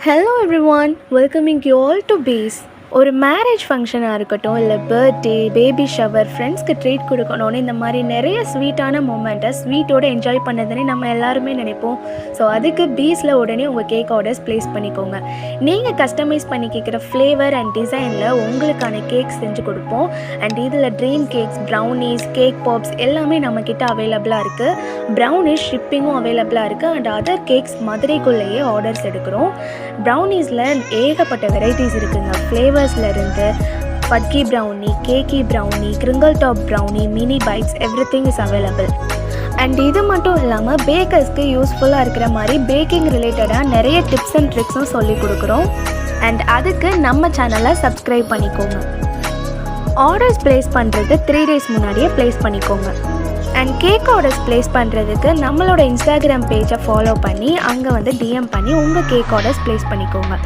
Hello everyone, welcoming you all to Base. ஒரு marriage ஃபங்க்ஷனாக இருக்கட்டும், இல்லை பர்த்டே, பேபி ஷவர், ஃப்ரெண்ட்ஸ்க்கு ட்ரீட் கொடுக்கணும்னு இந்த மாதிரி நிறைய ஸ்வீட்டான மூமெண்ட்டை ஸ்வீட்டோடு என்ஜாய் பண்ணதுன்னு நம்ம எல்லாருமே நினைப்போம். ஸோ அதுக்கு பீஸில் உடனே உங்கள் கேக் ஆர்டர்ஸ் ப்ளேஸ் பண்ணிக்கோங்க. நீங்கள் கஸ்டமைஸ் பண்ணி கேட்குற ஃப்ளேவர் அண்ட் டிசைனில் உங்களுக்கான கேக் செஞ்சு கொடுப்போம். அண்ட் இதில் dream cakes, brownies, cake pops எல்லாமே நம்மக்கிட்ட அவைலபிளாக இருக்குது. ப்ரௌனிஷ் ஷிப்பிங்கும் அவைலபிளாக இருக்குது. அண்ட் அதர் கேக்ஸ் மதுரைக்குள்ளேயே ஆர்டர்ஸ் எடுக்கிறோம். ப்ரௌனீஸில் ஏகப்பட்ட வெரைட்டிஸ் இருக்குங்க. ஃப்ளேவர்ஸ்லேருந்து fudgy brownie, cakey brownie, crinkle top brownie, mini bites, everything is available. And இது மட்டும் இல்லாமல் பேக்கர்ஸ்க்கு யூஸ்ஃபுல்லாக இருக்கிற மாதிரி பேக்கிங் ரிலேட்டடாக நிறைய டிப்ஸ் அண்ட் ட்ரிக்ஸும் சொல்லி கொடுக்குறோம். அண்ட் அதுக்கு நம்ம சேனலை சப்ஸ்கிரைப் பண்ணிக்கோங்க. ஆர்டர்ஸ் ப்ளேஸ் பண்ணுறது 3 days முன்னாடியே ப்ளேஸ் பண்ணிக்கோங்க. அண்ட் கேக் ஆர்டர்ஸ் ப்ளேஸ் பண்ணுறதுக்கு நம்மளோட இன்ஸ்டாகிராம் பேஜை ஃபாலோ பண்ணி அங்கே வந்து டிஎம் பண்ணி உங்கள் கேக் ஆர்டர்ஸ் ப்ளேஸ் பண்ணிக்கோங்க.